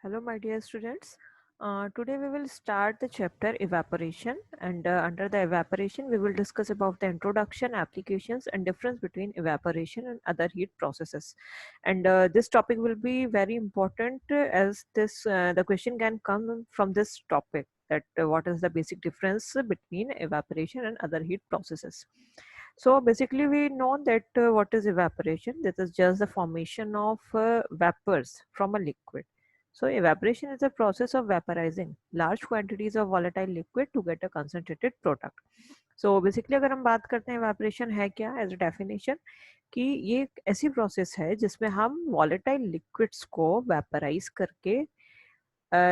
Hello, my dear students. Today we will start the chapter evaporation, and under the evaporation we will discuss about the introduction, applications and difference between evaporation and other heat processes. And this topic will be very important as this the question can come from this topic, that what is the basic difference between evaporation and other heat processes. So basically we know that what is evaporation. This is just the formation of vapors from a liquid. So evaporation is a process of vaporizing large quantities of volatile liquid to get a concentrated product. So basically अगर हम बात करते हैं evaporation है क्या as a definition, कि ये एक ऐसी प्रोसेस है जिसमें हम volatile liquids को vaporize करके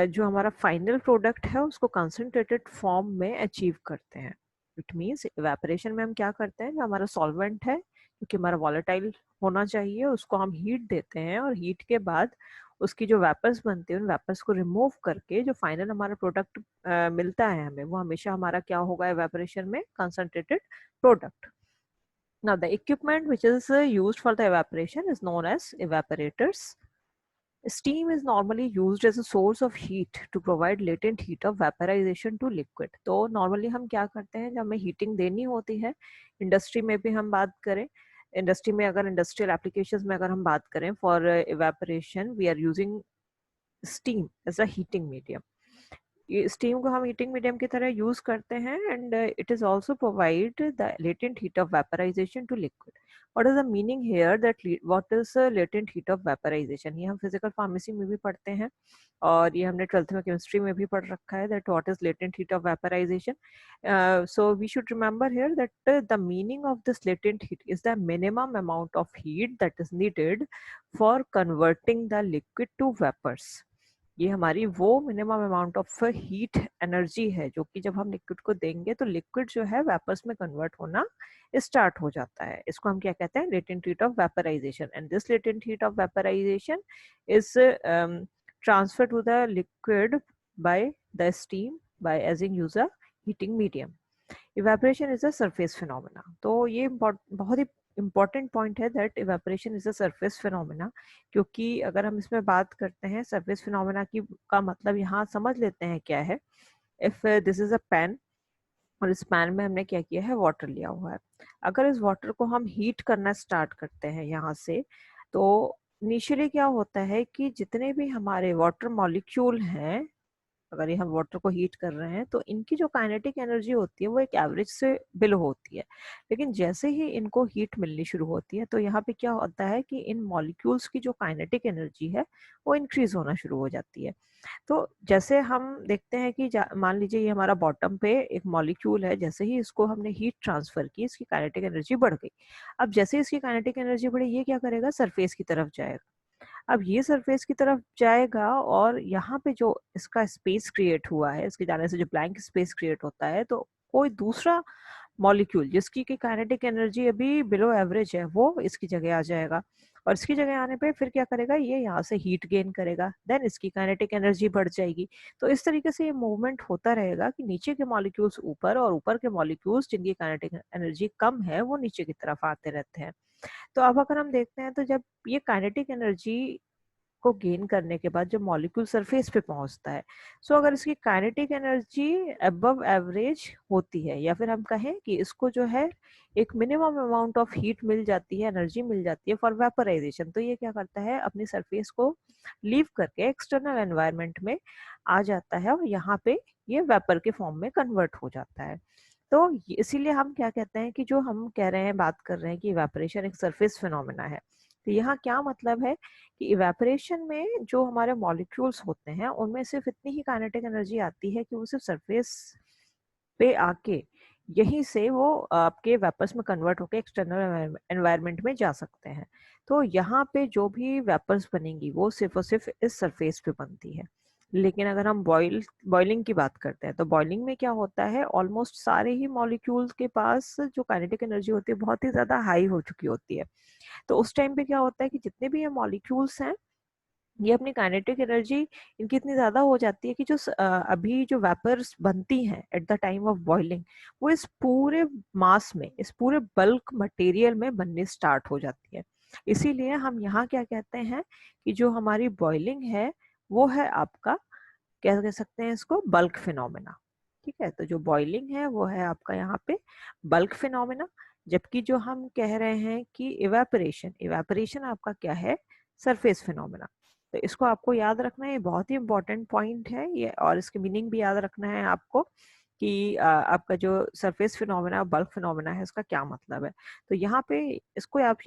जो हमारा फाइनल प्रोडक्ट है उसको कंसंट्रेटेड फॉर्म में अचीव करते हैं. इट मीन्स इवेपोरेशन में हम क्या करते हैं, जो हमारा सॉल्वेंट है क्योंकि हमारा वॉलेटाइल होना चाहिए, उसको हम हीट देते हैं और हीट के बाद उसकी जो वेपर्स बनते हैं उन वेपर्स को रिमूव करके जो फाइनल हमारा प्रोडक्ट मिलता है हमें, वो हमेशा हमारा क्या होगा इवेपोरेशन में, concentrated product. Now the equipment which is used for the evaporation is known as evaporators. Steam is normally used as a source of heat to provide latent heat of vaporization to liquid. तो normally हम क्या करते हैं, जब हमें heating देनी होती है, इंडस्ट्री में भी हम बात करें, इंडस्ट्री में अगर इंडस्ट्रियल एप्लीकेशंस में अगर हम बात करें for evaporation, we are using steam as a heating medium. ये स्टीम को हम हीटिंग मीडियम की तरह यूज करते हैं and it is also provide the latent heat of vaporization to liquid. What is the meaning here, that what is latent heat of vaporization? ये हम physical pharmacy में भी पढ़ते हैं और ये हमने 12th में केमिस्ट्री में भी पढ़ रखा है, that what is latent heat of vaporization. So we should remember here that the meaning of this latent heat is the minimum amount of heat that is needed for converting the liquid to vapours. ये हमारी वो minimum amount of heat energy है जो कि जब हम liquid को देंगे तो लिक्विड जो है वेपर्स में कन्वर्ट होना स्टार्ट हो जाता है. इसको हम क्या कहते हैं, latent heat of vaporization. And this latent heat of vaporization is transfer to the liquid by the steam by aging use a heating medium. Evaporation is a surface phenomena. तो ये बहुत ही इम्पॉर्टेंट पॉइंट है that evaporation is a surface phenomena, क्योंकि अगर हम इसमें बात करते हैं सरफेस फिनोमेना की का मतलब यहाँ समझ लेते हैं क्या है. If this is a pan और इस पैन में हमने क्या किया है, वाटर लिया हुआ है. अगर इस वाटर को हम हीट करना स्टार्ट करते हैं यहाँ से, तो इनिशियली क्या होता है कि जितने भी हमारे वाटर मॉलिक्यूल हैं, अगर ये हम वाटर को हीट कर रहे हैं तो इनकी जो काइनेटिक एनर्जी होती है वो एक एवरेज से बिलो होती है. लेकिन जैसे ही इनको हीट मिलनी शुरू होती है तो यहाँ पे क्या होता है कि इन मॉलिक्यूल्स की जो काइनेटिक एनर्जी है वो इंक्रीज होना शुरू हो जाती है. तो जैसे हम देखते हैं कि मान लीजिए ये हमारा बॉटम पे एक मॉलिक्यूल है, जैसे ही इसको हमने हीट ट्रांसफर की इसकी काइनेटिक एनर्जी बढ़ गई. अब जैसे इसकी काइनेटिक एनर्जी बढ़ी, ये क्या करेगा, सरफेस की तरफ जाएगा. अब ये सरफेस की तरफ जाएगा और यहाँ पे जो इसका स्पेस क्रिएट हुआ है, इसके जाने से जो ब्लैंक स्पेस क्रिएट होता है, तो कोई दूसरा मॉलिक्यूल जिसकी की काइनेटिक एनर्जी अभी बिलो एवरेज है वो इसकी जगह आ जाएगा. और इसकी जगह आने पे फिर क्या करेगा, ये यहाँ से हीट गेन करेगा, देन इसकी काइनेटिक एनर्जी बढ़ जाएगी. तो इस तरीके से ये मूवमेंट होता रहेगा कि नीचे के मॉलिक्यूल्स ऊपर और ऊपर के मॉलिक्यूल्स जिनकी काइनेटिक एनर्जी कम है वो नीचे की तरफ आते रहते हैं. तो अब अगर हम देखते हैं तो जब ये काइनेटिक एनर्जी को गेन करने के बाद जब मॉलिक्यूल सरफेस पे पहुंचता है, सो अगर इसकी काइनेटिक एनर्जी अबव एवरेज होती है, या फिर हम कहें कि इसको जो है एक मिनिमम अमाउंट ऑफ हीट मिल जाती है, एनर्जी मिल जाती है फॉर वेपराइजेशन, तो ये क्या करता है, अपनी सरफेस को लीव करके एक्सटर्नल एनवायरनमेंट में आ जाता है और यहाँ पे ये वेपर के फॉर्म में कन्वर्ट हो जाता है. तो इसीलिए हम क्या कहते हैं कि जो हम कह रहे हैं, बात कर रहे हैं कि इवेपोरेशन एक सरफेस फिनोमेना है. तो यहाँ क्या मतलब है कि इवेपोरेशन में जो हमारे मॉलिक्यूल्स होते हैं उनमें सिर्फ इतनी ही काइनेटिक एनर्जी आती है कि वो सिर्फ सरफेस पे आके यहीं से वो आपके वेपर्स में कन्वर्ट होकर एक्सटर्नल एनवायरनमेंट में जा सकते हैं. तो यहाँ पे जो भी वेपर्स बनेंगी वो सिर्फ और सिर्फ इस सरफेस पे बनती है. लेकिन अगर हम बॉइलिंग की बात करते हैं तो बॉइलिंग में क्या होता है, ऑलमोस्ट सारे ही मॉलिक्यूल्स के पास जो काइनेटिक एनर्जी होती है बहुत ही ज्यादा हाई हो चुकी होती है. तो उस टाइम पे क्या होता है कि जितने भी ये मॉलिक्यूल्स हैं, ये अपनी काइनेटिक एनर्जी इनकी इतनी ज्यादा हो जाती है कि जो अभी जो वेपर्स बनती हैं at the time of boiling, वो इस पूरे मास में, इस पूरे बल्क मटेरियल में बनने स्टार्ट हो जाती है. इसीलिए हम यहाँ क्या कहते हैं कि जो हमारी बॉइलिंग है वो है आपका, क्या कह सकते हैं इसको, बल्क फिनोमेना। ठीक है, तो जो बॉइलिंग है वो है आपका यहाँ पे बल्क फिनोमेना, जबकि जो हम कह रहे हैं कि इवेपोरेशन, इवेपोरेशन आपका क्या है, सरफेस फिनोमेना। तो इसको आपको याद रखना है, ये बहुत ही इंपॉर्टेंट पॉइंट है ये, और इसकी मीनिंग भी याद रखना है आपको कि आपका जो सरफेस फिनोमेना बल्क फिनोमेना है इसका क्या मतलब है। तो यहाँ पे इसको आप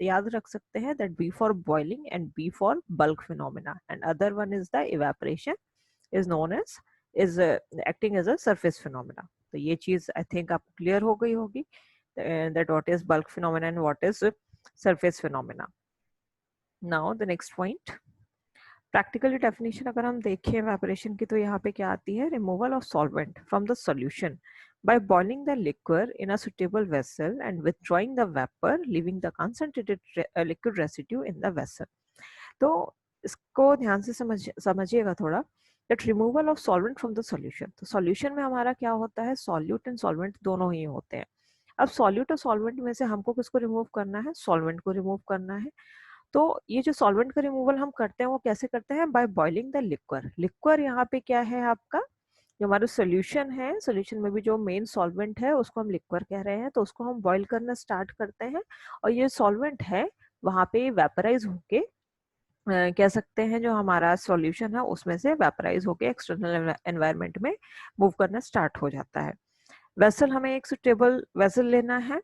याद रख सकते हैं, that be for boiling and be for bulk phenomena and other one is the evaporation is known as is acting as a surface phenomena. तो ये चीज आई थिंक आपको क्लियर हो गई होगी, that what is bulk phenomena and what is surface phenomena. Now the next point, practically definition अगर हम देखें evaporation की, तो यहाँ पे क्या आती है, removal of solvent from the solution by boiling the liquor in a suitable vessel and withdrawing the vapor, leaving the concentrated liquid residue in the vessel. तो इसको ध्यान से समझिएगा थोड़ा, that removal of solvent from the solution. तो solution में हमारा क्या होता है, सॉल्यूट एंड सॉल्वेंट दोनों ही होते हैं। अब सॉल्यूट और सॉल्वेंट में से हमको किसको रिमूव करना है, सॉल्वेंट को रिमूव करना है। तो ये जो सॉल्वेंट का रिमूवल हम करते हैं वो कैसे करते हैं, by boiling the liquor. Liquor यहाँ पे क्या है आपका, जो हमारा सोल्यूशन है, सोल्यूशन में भी जो मेन सॉल्वेंट है उसको हम लिक्वर कह रहे हैं, तो उसको हम बॉइल करना स्टार्ट करते हैं, और ये सॉल्वेंट है वहां पे वेपराइज होके कह सकते हैं जो हमारा सॉल्यूशन है उसमें से वेपराइज होके एक्सटर्नल एनवायरनमेंट में मूव करना स्टार्ट हो जाता है। वेसल, हमें एक सुटेबल वेसल लेना है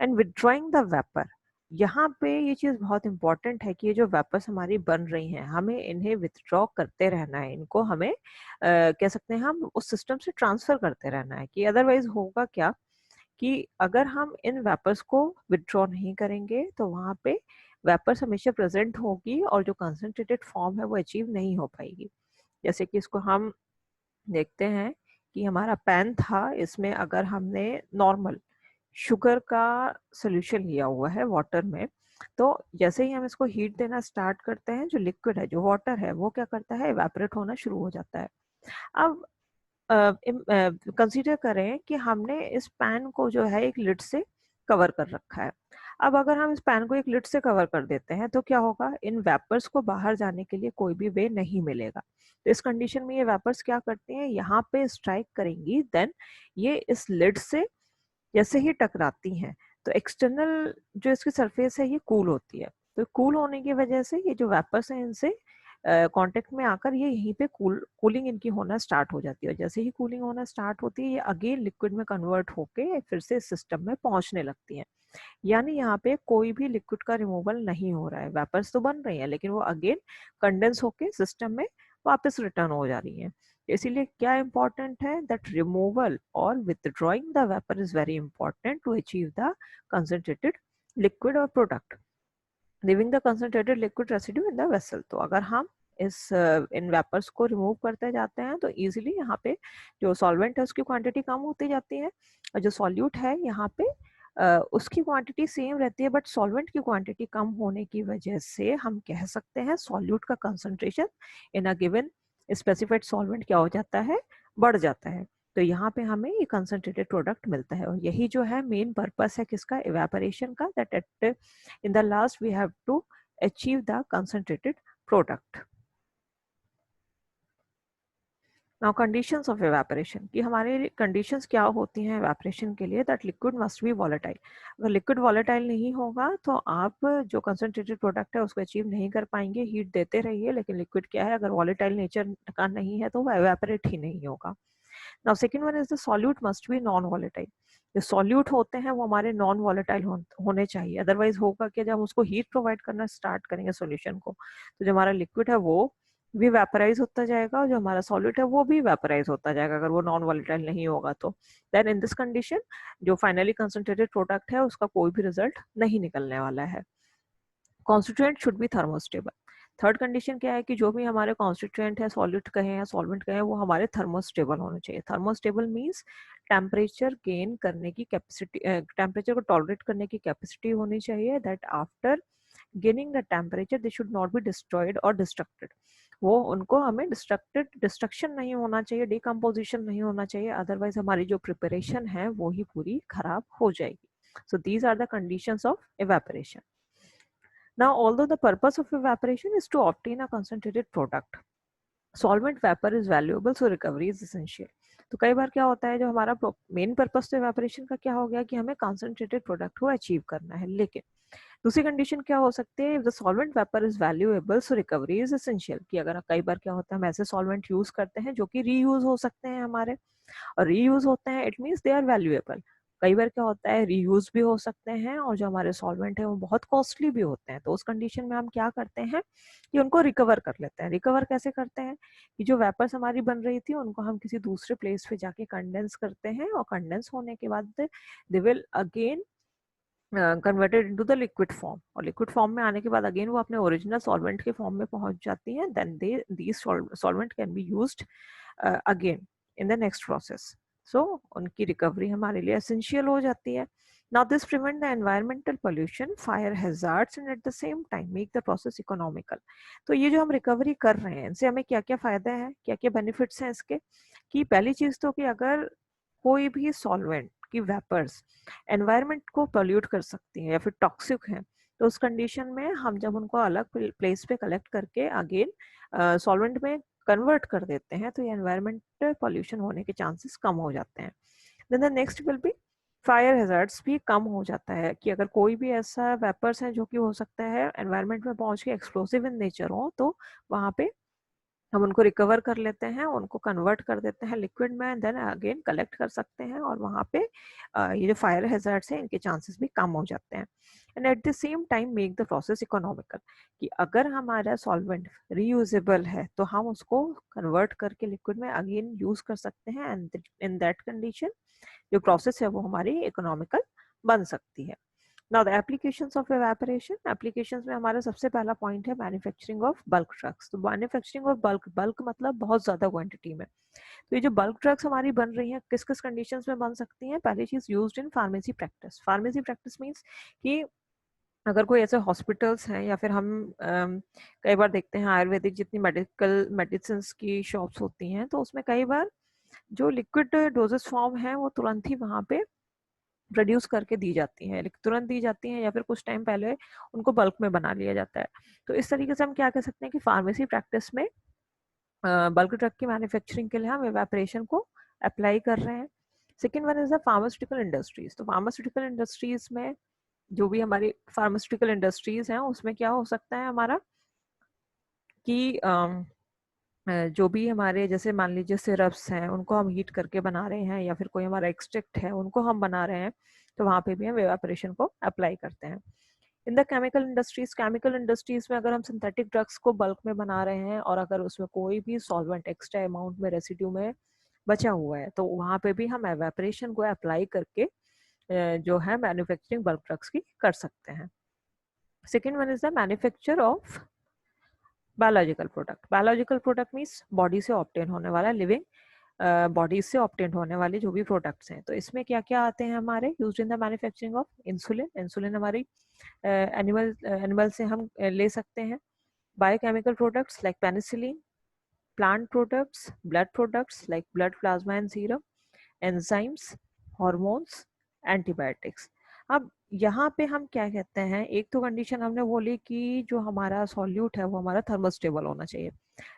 एंड विदड्रॉइंग द वेपर। यहाँ पे ये चीज बहुत इंपॉर्टेंट है कि ये जो वेपर्स हमारी बन रही हैं हमें इन्हें विथड्रॉ करते रहना है, इनको हमें कह सकते हैं हम उस सिस्टम से ट्रांसफर करते रहना है, कि अदरवाइज होगा क्या कि अगर हम इन वेपर्स को विदड्रॉ नहीं करेंगे तो वहां पे वेपर्स हमेशा प्रेजेंट होगी और जो कंसंट्रेटेड फॉर्म है वो अचीव नहीं हो पाएगी। जैसे कि इसको हम देखते हैं कि हमारा पैन था, इसमें अगर हमने नॉर्मल शुगर का सोल्यूशन लिया हुआ है वाटर में, तो जैसे ही हम इसको हीट देना स्टार्ट करते हैं, जो लिक्विड है, जो वाटर है, वो क्या करता है, इवेपोरेट होना शुरू हो जाता है। अब कंसीडर करें कि हमने इस पैन को जो है एक लिड से कवर कर रखा है। अब अगर हम इस पैन को एक लिड से कवर कर देते हैं तो क्या होगा, इन वेपर्स को बाहर जाने के लिए कोई भी वे नहीं मिलेगा। तो इस कंडीशन में ये वेपर्स क्या करते हैं, यहाँ पे स्ट्राइक करेंगी, देन ये इस लिड से जैसे ही टकराती हैं तो एक्सटर्नल जो इसकी सरफेस है ये कूल होती है। तो कूल होने की वजह से ये जो वेपर्स हैं इनसे कांटेक्ट में आकर ये यहीं पे कूलिंग इनकी होना स्टार्ट हो जाती है, और जैसे ही कूलिंग होना स्टार्ट होती है ये अगेन लिक्विड में कन्वर्ट होके फिर से सिस्टम में पहुंचने लगती हैं। यानी यहाँ पे कोई भी लिक्विड का रिमूवल नहीं हो रहा है, वेपर्स तो बन रही हैं लेकिन वो अगेन कंडेंस होके सिस्टम में वापस रिटर्न हो जा रही हैं। इसीलिए क्या इंपॉर्टेंट है, दैट रिमूवल और withdrawing the vapour is very important to achieve the concentrated liquid और product, living the concentrated liquid residue in the vessel. तो अगर हम इस इन वेपर्स को रिमूव करते जाते हैं तो इजीली यहाँ पे जो सॉल्वेंट है उसकी क्वांटिटी कम होती जाती है, और जो सॉल्यूट है यहाँ पे उसकी क्वांटिटी सेम रहती है, बट सॉल्वेंट की क्वांटिटी कम होने की वजह से हम कह सकते हैं सॉल्यूट का concentration in a given specified solvent क्या हो जाता है, बढ़ जाता है। तो यहाँ पे हमें ये कंसंट्रेटेड प्रोडक्ट मिलता है, और यही जो है मेन पर्पस है किसका, इवेपोरेशन का, that at in the last we have to achieve the concentrated product. Now conditions of evaporation, कि हमारे conditions क्या होती हैं evaporation के लिए, that liquid must be volatile। अगर liquid volatile नहीं होगा तो आप जो concentrated product है उसको achieve नहीं कर पाएंगे, heat देते रहिए लेकिन liquid क्या है, अगर volatile nature का नहीं है तो वो evaporate ही नहीं होगा। Now second one is the solute must be non volatile। जो सॉल्यूट होते हैं वो हमारे नॉन वॉलेटाइल होने चाहिए, अदरवाइज होगा कि जब हम उसको हीट प्रोवाइड करना स्टार्ट करेंगे सॉल्यूशन को, तो जो हमारा लिक्विड है वो भी वेपराइज होता जाएगा और जो हमारा सॉल्यूट है वो भी वेपराइज होता जाएगा अगर वो नॉन वॉलेटाइल नहीं होगा तो। देन इन दिस कंडीशन जो फाइनली कंसंट्रेटेड प्रोडक्ट है उसका कोई भी रिजल्ट नहीं निकलने वाला है। Constituent should be thermostable. Third condition क्या है कि जो भी हमारे कॉन्स्टिट्यूएंट है, सॉल्यूट कहें या सॉल्वेंट कहें, वो हमारे थर्मोस्टेबल होने चाहिए। थर्मोस्टेबल मींस टेम्परेचर गेन करने की कैपेसिटी, टेम्परेचर को टॉलरेट करने की कैपेसिटी होनी चाहिए, that after gaining the temperature they should not be destroyed और डिस्ट्रक्टेड। वो उनको हमें डिस्ट्रक्शन नहीं होना चाहिए, डिकम्पोजिशन नहीं होना चाहिए, अदरवाइज हमारी जो प्रिपरेशन है वो ही पूरी खराब हो जाएगी। So these are the conditions of evaporation. Now, although the purpose of evaporation is to obtain a concentrated product, solvent vapour is valuable so recovery is essential. तो कई बार क्या होता है, जो हमारा मेन पर्पस तो इवेपोरेशन का क्या हो गया कि हमें कॉन्सेंट्रेटेड प्रोडक्ट को अचीव करना है, लेकिन दूसरी कंडीशन क्या हो सकती है, the solvent vapour is valuable so recovery is essential, कि अगर कई बार क्या होता है, हम ऐसे सॉल्वेंट यूज करते हैं जो कि रीयूज हो सकते हैं हमारे, और रीयूज होते हैं it means they are valuable. कई बार क्या होता है, रीयूज भी हो सकते हैं और जो हमारे सॉल्वेंट है वो बहुत कॉस्टली भी होते हैं, तो उस कंडीशन में हम क्या करते हैं कि उनको रिकवर कर लेते हैं। रिकवर कैसे करते हैं कि जो वेपर्स हमारी बन रही थी उनको हम किसी दूसरे प्लेस पे जाके कंडेंस करते हैं, और कंडेंस होने के बाद they will again converted into the liquid form, और लिक्विड फॉर्म में आने के बाद अगेन वो अपने ओरिजिनल सॉल्वेंट के फॉर्म में पहुंच जाती हैं, then they these solvent can be used again in the next process. So उनकी रिकवरी हमारे लिए एसेंशियल हो जाती है। Now this prevent the environmental pollution, fire hazards and at the same time make the process economical। तो ये जो हम रिकवरी कर रहे हैं इनसे हमें क्या क्या फायदा है, क्या क्या बेनिफिट्स हैं इसके, कि पहली चीज तो कि अगर कोई भी सॉल्वेंट की वेपर्स एनवायरनमेंट को पोल्यूट कर सकती हैं या फिर टॉक्सिक हैं, तो उस कंडीशन में हम जब उनको अलग प्लेस पे कलेक्ट करके अगेन सॉल्वेंट में कन्वर्ट कर देते हैं, तो ये एनवायरनमेंट पॉल्यूशन होने के चांसेस कम हो जाते हैं। Then the next will be fire hazards भी कम हो जाता है, कि अगर कोई भी ऐसा वेपर्स है जो कि हो सकता है एनवायरनमेंट में पहुंच के एक्सप्लोसिव इन नेचर हो, तो वहां पे हम उनको रिकवर कर लेते हैं, उनको कन्वर्ट कर देते हैं लिक्विड में, देन अगेन कलेक्ट कर सकते हैं, और वहाँ पे ये जो फायर हैजर्ड्स हैं इनके चांसेस भी कम हो जाते हैं। And at the same time make the process economical, कि अगर हमारा सॉल्वेंट रीयूजेबल है तो हम उसको कन्वर्ट करके लिक्विड में अगेन यूज कर सकते हैं, एंड इन दैट कंडीशन जो प्रोसेस है वो हमारी इकोनॉमिकल बन सकती है। Now the applications of evaporation, applications में हमारा सबसे पहला पॉइंट है मैन्युफैक्चरिंग ऑफ बल्क ड्रग्स। तो मैन्युफैक्चरिंग ऑफ बल्क, बल्क मतलब बहुत ज्यादा क्वांटिटी में, तो ये जो बल्क ड्रग्स हमारी बन रही हैं किस किस कंडीशंस में बन सकती हैं। पहली चीज used in pharmacy practice. Pharmacy practice means कि अगर कोई ऐसे हॉस्पिटल्स हैं या फिर हम कई बार देखते हैं आयुर्वेदिक जितनी मेडिकल मेडिसिन की शॉप्स होती हैं, तो उसमें कई बार जो लिक्विड डोजेस फॉर्म है वो तुरंत ही वहां पे प्रोड्यूस करके दी जाती हैं, तुरंत दी जाती हैं या फिर कुछ टाइम पहले उनको बल्क में बना लिया जाता है। तो इस तरीके से हम क्या कह सकते हैं कि फार्मेसी प्रैक्टिस में बल्क ड्रग की मैन्युफैक्चरिंग के लिए हम इवेपोरेशन को अप्लाई कर रहे हैं। Second one is the pharmaceutical industries. तो फार्मास्यूटिकल इंडस्ट्रीज में जो भी हमारी फार्मास्यूटिकल इंडस्ट्रीज हैं उसमें क्या हो सकता है हमारा कि जो भी हमारे जैसे मान लीजिए सिरप्स हैं उनको हम हीट करके बना रहे हैं, या फिर कोई हमारा एक्सट्रैक्ट है उनको हम बना रहे हैं, तो वहाँ पे भी हम इवेपोरेशन को अप्लाई करते हैं। In the chemical industries, chemical industries में अगर हम सिंथेटिक ड्रग्स को बल्क में बना रहे हैं और अगर उसमें कोई भी सॉल्वेंट एक्स्ट्रा अमाउंट में रेसिड्यू में बचा हुआ है, तो वहाँ पे भी हम एवेपोरेशन को अप्लाई करके जो है मैन्युफैक्चरिंग बल्क ड्रग्स की कर सकते हैं। Second one is the manufacture of biological product. Biological product means body से ऑब्टेन होने वाला, लिविंग बॉडीज से ऑब्टेन होने वाले जो भी प्रोडक्ट्स हैं। तो इसमें क्या क्या आते हैं हमारे used in the manufacturing of insulin. Insulin हमारी एनिमल से हम ले सकते हैं। Biochemical products like penicillin, plant products, blood products like blood plasma and serum, enzymes, hormones, antibiotics. अब यहाँ पे हम क्या कहते हैं, एक तो कंडीशन हमने बोली कि जो हमारा सॉल्यूट है वो हमारा थर्मोस्टेबल होना चाहिए,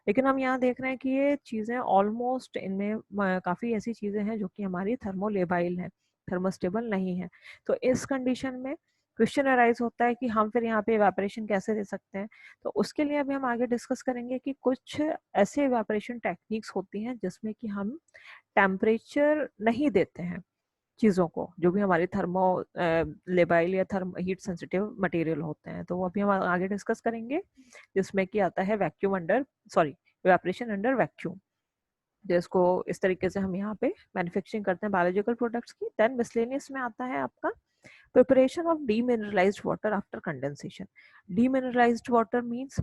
लेकिन हम यहाँ देख रहे हैं कि ये चीज़ें ऑलमोस्ट इनमें काफ़ी ऐसी चीज़ें हैं जो कि हमारी थर्मोलेबाइल हैं, थर्मोस्टेबल नहीं है। तो इस कंडीशन में क्वेश्चन अराइज होता है कि हम फिर यहाँ पे इवेपोरेशन कैसे दे सकते हैं। तो उसके लिए अभी हम आगे डिस्कस करेंगे कि कुछ ऐसे इवेपोरेशन टेक्निक्स होती हैं जिसमें कि हम टेम्परेचर नहीं देते हैं चीज़ों को, जो भी हमारी थर्मो लेबाइल या थर्म हीट सेंसिटिव मटेरियल होते हैं, तो वो अभी हम आगे डिस्कस करेंगे, जिसमें कि आता है vacuum under sorry evaporation under vacuum, जिसको इस तरीके से हम यहाँ पे मैन्युफैक्चरिंग करते हैं बायोलॉजिकल प्रोडक्ट्स की। देन मिसलेनियस में आता है आपका preparation of demineralised water after condensation. Demineralised water means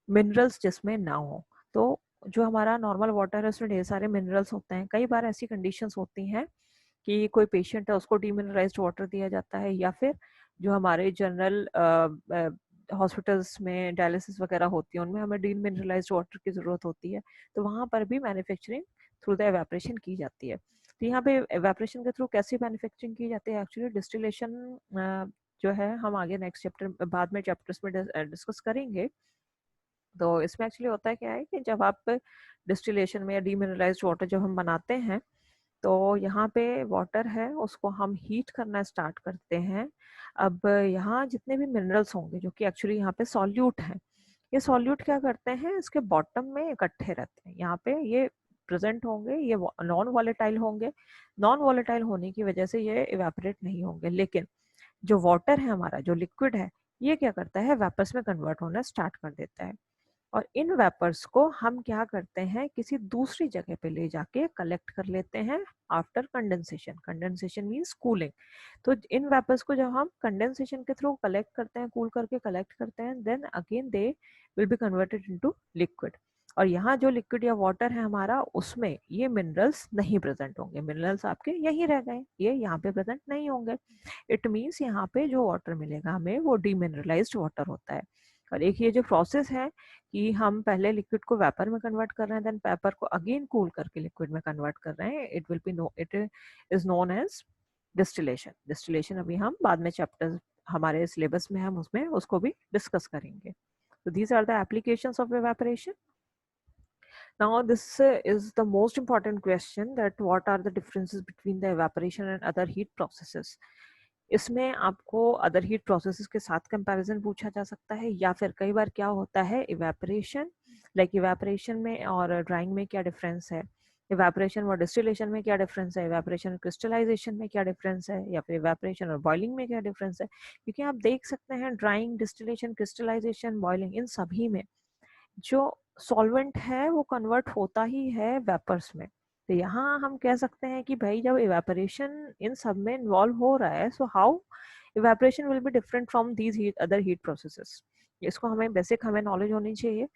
minerals जिसमें ना हो। तो जो हमारा नॉर्मल वाटर है उसमें ढेर सारे मिनरल्स होते हैं। कई बार ऐसी कंडीशंस होती हैं कि कोई पेशेंट है उसको डीमिनरलाइज्ड वाटर दिया जाता है, या फिर जो हमारे जनरल हॉस्पिटल्स में डायलिसिस वगैरह होती है उनमें हमें डीमिनरलाइज्ड वाटर की ज़रूरत होती है, तो वहाँ पर भी मैन्युफैक्चरिंग थ्रू द एवेपोरेशन की जाती है। तो यहाँ पे एवेपोरेशन के थ्रू कैसी मैन्युफैक्चरिंग की जाती है, एक्चुअली डिस्टिलेशन जो है हम आगे नेक्स्ट चैप्टर बाद में चैप्टर्स में डिस्कस करेंगे। तो इसमें एक्चुअली होता है क्या है कि जब आप डिस्टिलेशन में या डीमिनरलाइज्ड वाटर जब हम बनाते हैं, तो यहाँ पे वाटर है उसको हम हीट करना स्टार्ट करते हैं। अब यहाँ जितने भी मिनरल्स होंगे जो कि एक्चुअली यहाँ पे सॉल्यूट हैं, ये सॉल्यूट क्या करते हैं, इसके बॉटम में इकट्ठे रहते हैं। यहाँ पे ये प्रेजेंट होंगे, ये नॉन वॉलेटाइल होंगे। नॉन वॉलेटाइल होने की वजह से ये इवेपोरेट नहीं होंगे, लेकिन जो वाटर है हमारा, जो लिक्विड है, ये क्या करता है, वेपर्स में कन्वर्ट होना स्टार्ट कर देता है। और इन वेपर्स को हम क्या करते हैं, किसी दूसरी जगह पे ले जाके कलेक्ट कर लेते हैं after condensation. Condensation means cooling. तो इन वेपर्स को जब हम कंडेंसेशन के थ्रू कलेक्ट करते हैं, कूल करके कलेक्ट करते हैं, then again they will be converted into liquid. और यहाँ जो लिक्विड या वाटर है हमारा, उसमें ये मिनरल्स नहीं प्रेजेंट होंगे। मिनरल्स आपके यहीं रह गए, ये यहाँ पे प्रेजेंट नहीं होंगे। इट मीन्स यहाँ पे जो वाटर मिलेगा हमें वो डीमिनरलाइज्ड वाटर होता है। और एक ये जो प्रोसेस है कि हम पहले लिक्विड को वेपर में कन्वर्ट कर रहे हैं, देन वेपर को अगेन कूल करके लिक्विड में कन्वर्ट कर रहे हैं, it is known as distillation. Distillation अभी हम बाद में चैप्टर हमारे सिलेबस में हम उसमें उसको भी डिस्कस करेंगे। So these are the applications of evaporation. Now this is the most important question, that what are the differences between the evaporation and other heat processes. इसमें आपको अदर हीट प्रोसेसेस के साथ कंपैरिजन पूछा जा सकता है, या फिर कई बार क्या होता है, इवेपोरेशन लाइक इवेपोरेशन में और ड्राइंग में क्या डिफरेंस है, इवेपोरेशन और डिस्टिलेशन में क्या डिफरेंस है, इवेपोरेशन और क्रिस्टलाइजेशन में क्या डिफरेंस है, या फिर इवेपोरेशन और बॉइलिंग में क्या डिफरेंस है। क्योंकि आप देख सकते हैं ड्राइंग, डिस्टिलेशन, क्रिस्टलाइजेशन, बॉइलिंग, इन सभी में जो सॉल्वेंट है वो कन्वर्ट होता ही है वेपर्स में। तो यहाँ हम कह सकते हैं कि भाई जब इवेपोरेशन इन सब में इन्वॉल्व हो रहा है, so how evaporation will be different from these other heat processes. इसको हमें बेसिक हमें नॉलेज होनी चाहिए।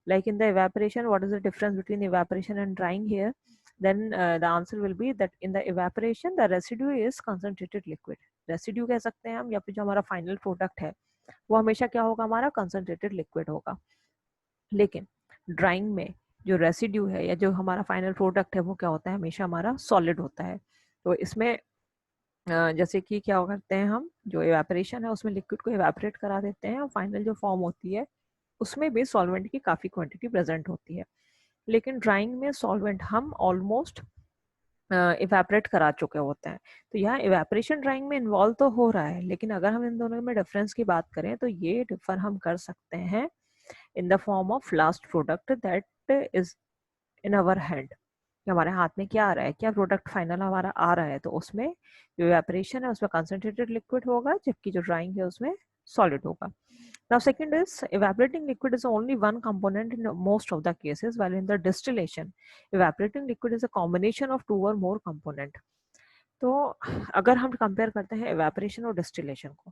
Like in the evaporation, what is the difference between evaporation and drawing here? then the answer will be that in the evaporation the residue is concentrated liquid. Residue कह सकते हैं हम, या फिर जो हमारा फाइनल प्रोडक्ट है वो हमेशा क्या होगा, हमारा कंसंट्रेटेड लिक्विड होगा। लेकिन ड्राइंग में जो रेसिड्यू है या जो हमारा फाइनल प्रोडक्ट है वो क्या होता है, हमेशा हमारा सॉलिड होता है। तो इसमें जैसे कि क्या करते हैं हम, जो इवेपोरेशन है उसमें लिक्विड को इवेपोरेट करा देते हैं और फाइनल जो फॉर्म होती है उसमें भी सॉल्वेंट की काफ़ी क्वांटिटी प्रेजेंट होती है। लेकिन ड्राइंग में सॉल्वेंट हम ऑलमोस्ट इवेपोरेट करा चुके होते हैं। तो यहाँ इवेपोरेशन ड्राइंग में इन्वॉल्व तो हो रहा है, लेकिन अगर हम इन दोनों में डिफरेंस की बात करें तो ये डिफर हम कर सकते हैं in the form of last product that is in our hand। हमारे हाथ में क्या आ रहा है, क्या प्रोडक्ट फाइनल हमारा आ रहा है, तो उसमें जो इवेपोरेशन है उसमें कंसंट्रेटेड लिक्विड होगा, जबकि जो ड्राइंग है उसमें सॉलिड होगा। Now second is evaporating liquid is only one component in most of the cases, while in the distillation evaporating liquid is a combination of two or more component। तो अगर हम compare करते हैं evaporation और distillation को,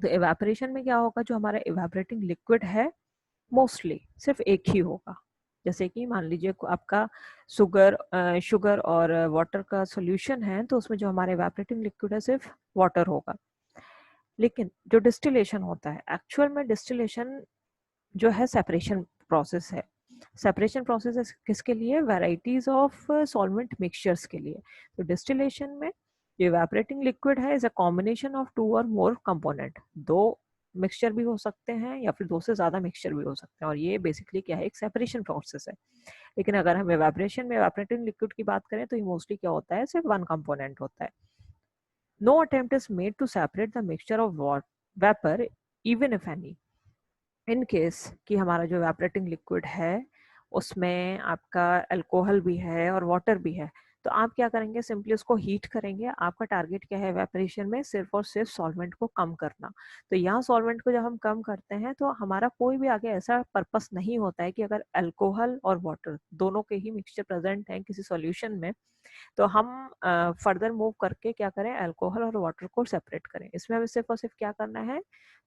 तो evaporation में क्या होगा, जो हमारा evaporating liquid है मोस्टली सिर्फ एक ही होगा। जैसे कि मान लीजिए आपका शुगर और वाटर का सॉल्यूशन है, तो उसमें जो हमारे इवेपोरेटिंग लिक्विड है सिर्फ वाटर होगा। लेकिन जो डिस्टिलेशन होता है, एक्चुअल में डिस्टिलेशन जो है सेपरेशन प्रोसेस है। सेपरेशन प्रोसेस किसके लिए, वैराइटीज ऑफ सॉल्वेंट मिक्सचर्स के लिए। तो डिस्टिलेशन में जो इवेपोरेटिंग लिक्विड है is a combination of two or more component. दो मिक्सचर भी हो सकते हैं या फिर दो से ज्यादा मिक्सचर भी हो सकते हैं, और ये बेसिकली क्या है, एक सेपरेशन प्रोसेस है। लेकिन अगर हम इवेपोरेशन में इवेपोरेटिंग लिक्विड की बात करें तो ये मोस्टली क्या होता है, सिर्फ वन कंपोनेंट होता है। No attempt is made to separate the mixture of vapour even if any. In case कि हमारा जो इवेपोरेटिंग लिक्विड है उसमें आपका अल्कोहल भी है और वाटर भी है, तो आप क्या करेंगे, सिंपली उसको हीट करेंगे। आपका टारगेट क्या है इवेपोरेशन में, सिर्फ और सिर्फ सॉल्वेंट को कम करना। तो यहाँ सॉल्वेंट को जब हम कम करते हैं तो हमारा कोई भी आगे ऐसा पर्पस नहीं होता है कि अगर अल्कोहल और वाटर दोनों के ही मिक्सचर प्रेजेंट हैं किसी सॉल्यूशन में, तो हम फर्दर मूव करके क्या करें, अल्कोहल और वाटर को सेपरेट करें। इसमें हमें सिर्फ और सिर्फ क्या करना है,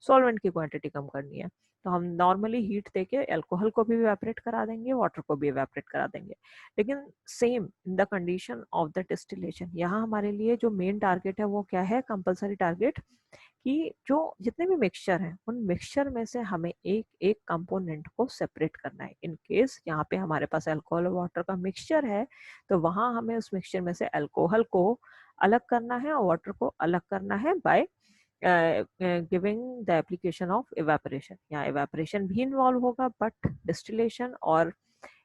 सॉल्वेंट की क्वांटिटी कम करनी है। तो हम नॉर्मली हीट देके अल्कोहल को भी इवेपोरेट करा देंगे, वाटर को भी इवेपोरेट करा देंगे। लेकिन same in the condition of the distillation, यहाँ हमारे लिए जो मेन टारगेट है वो क्या है, कंपलसरी टारगेट, कि जो जितने भी मिक्सचर हैं उन मिक्सचर में से हमें एक एक कंपोनेंट को सेपरेट करना है। इन केस यहाँ पे हमारे पास अल्कोहल और वाटर का मिक्सचर है, तो वहां हमें उस मिक्सचर में से अल्कोहल को अलग करना है और वाटर को अलग करना है by giving the application of evaporation. यहाँ इवेपोरेशन भी इन्वॉल्व होगा, बट डिस्टिलेशन और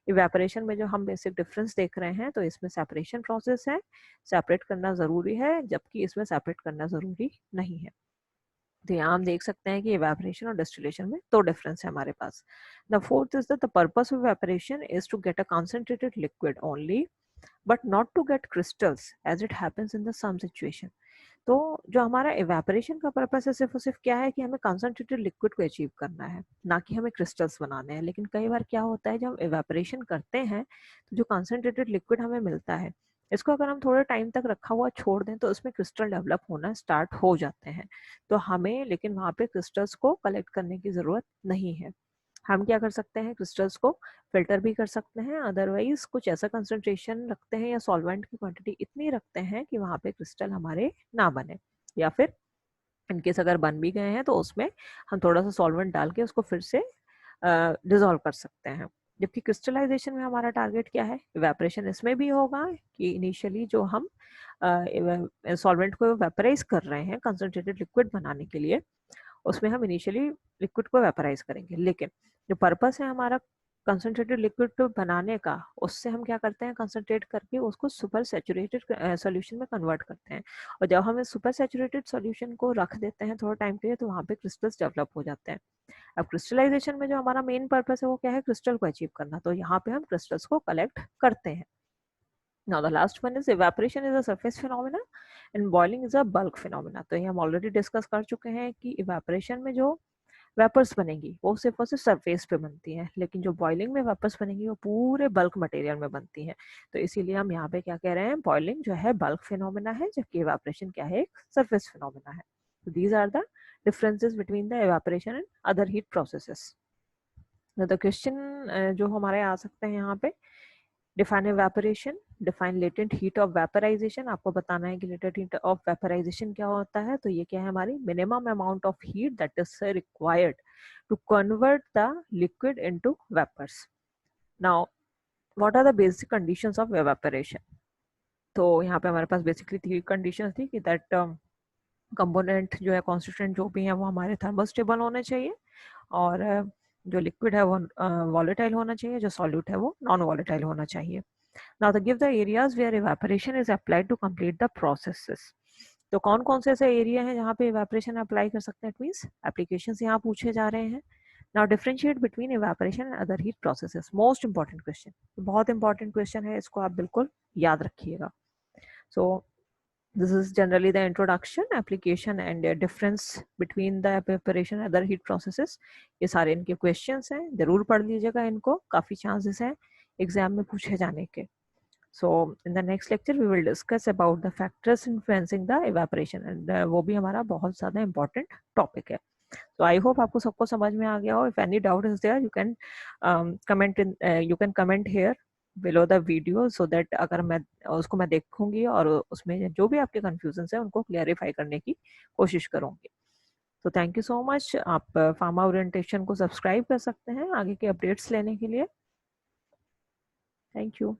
इवेपोरेशन में जो हम बेसिक डिफरेंस देख रहे हैं, तो इसमें सेपरेशन प्रोसेस है, सेपरेट करना ज़रूरी है, जबकि इसमें सेपरेट करना ज़रूरी नहीं है। तो यहाँ हम देख सकते हैं कि इवेपोरेशन और डिस्टिलेशन में दो डिफरेंस है हमारे पास। The fourth is the purpose of evaporation is to get a concentrated liquid only, but not to get crystals as it happens in the some situation. तो जो हमारा इवेपोरेशन का पर्पस है सिर्फ और सिर्फ क्या है कि हमें कंसंट्रेटेड लिक्विड को अचीव करना है, ना कि हमें क्रिस्टल्स बनाने हैं। लेकिन कई बार क्या होता है, जब हम इवेपोरेशन करते हैं तो जो कंसंट्रेटेड लिक्विड हमें मिलता है, इसको अगर हम थोड़े टाइम तक रखा हुआ छोड़ दें तो उसमें क्रिस्टल डेवलप होना स्टार्ट हो जाते हैं। तो हमें लेकिन वहाँ पे क्रिस्टल्स को कलेक्ट करने की ज़रूरत नहीं है। हम क्या कर सकते हैं, क्रिस्टल्स को फिल्टर भी कर सकते हैं, अदरवाइज कुछ ऐसा कंसंट्रेशन रखते हैं या सॉल्वेंट की क्वांटिटी इतनी रखते हैं कि वहाँ पे क्रिस्टल हमारे ना बने, या फिर इनकेस अगर बन भी गए हैं तो उसमें हम थोड़ा सा सॉल्वेंट डाल के उसको फिर से डिजोल्व कर सकते हैं। जबकि क्रिस्टलाइजेशन में हमारा टारगेट क्या है, इवेपोरेशन इसमें भी होगा कि इनिशियली जो हम सॉल्वेंट को वेपराइज कर रहे हैं कंसंट्रेटेड लिक्विड बनाने के लिए, उसमें हम इनिशियली लिक्विड को वेपराइज करेंगे, लेकिन जो पर्पस है हमारा कंसंट्रेटेड लिक्विड को बनाने का, उससे हम क्या करते हैं, कंसंट्रेट करके उसको सुपर सैचुरेटेड सॉल्यूशन में कन्वर्ट करते हैं। और जब हम इस सुपर सैचुरेटेड सॉल्यूशन को रख देते हैं थोड़ा टाइम के लिए, तो वहाँ पे क्रिस्टल्स डेवलप हो जाते हैं। अब क्रिस्टलाइजेशन में जो हमारा मेन पर्पस है वो क्या है, क्रिस्टल को अचीव करना। तो यहाँ पे हम क्रिस्टल्स को कलेक्ट करते हैं। Now the last one is evaporation is a surface phenomena and boiling is a bulk phenomena। तो ये हम ऑलरेडी डिस्कस कर चुके हैं कि evaporation में जो वेपर्स बनेंगी वो सिर्फ और सिर्फ सरफेस पे बनती हैं, लेकिन जो बॉइलिंग में वेपर्स बनेंगी वो पूरे बल्क मटेरियल में बनती हैं। तो इसीलिए हम यहाँ पे क्या कह रहे हैं, बॉइलिंग जो है बल्क फिनोमेना है, जबकि इवेपोरेशन क्या है, एक सरफेस फिनोमेना है। तो these are the differences between the evaporation and other heat processes. The question जो हमारे आ सकते हैं यहाँ पे, define evaporation, define latent heat of vaporization. आपको बताना है कि लेटेंट हीट ऑफ वेपराइजेशन क्या होता है। तो ये क्या है, हमारी minimum amount of heat that is required to convert the liquid into vapours. Now what are the basic conditions of evaporation. तो यहाँ पे हमारे पास बेसिकली 3 कंडीशंस थी कि दैट कंपोनेंट जो है, कॉन्स्टिट्यूएंट जो भी है, वो हमारे थर्मोस्टेबल होने चाहिए, और जो लिक्विड है वो वॉलेटाइल होना चाहिए, जो सॉल्यूट है वो नॉन वॉलेटाइल होना चाहिए। Now to give the areas where evaporation is applied to complete the processes। तो कौन कौन से ऐसे एरिया हैं जहाँ पे evaporation अप्लाई कर सकते हैं, मीन्स एप्लीकेशंस यहाँ पूछे जा रहे हैं। Now differentiate between evaporation and other heat processes। Most important question, बहुत इंपॉर्टेंट क्वेश्चन है, इसको आप बिल्कुल याद रखिएगा। So this is generally the introduction, application and difference between the evaporation and other heat processes। ये सारे इनके क्वेश्चंस हैं, जरूर पढ़ लीजिएगा इनको, काफी चांसेस हैं एग्जाम में पूछे जाने के। So in the next lecture we will discuss about the factors influencing the evaporation and वो भी हमारा बहुत ज़्यादा important topic है। So I hope आपको सबको समझ में आ गया हो। If any doubt is there, you can comment here below the video so that अगर मैं उसको मैं देखूंगी और उसमें जो भी आपके confusions है उनको clarify करने की कोशिश करूंगी। तो थैंक यू सो मच। आप फार्मा ओरिएंटेशन को सब्सक्राइब कर सकते हैं आगे के अपडेट्स लेने के लिए। Thank you.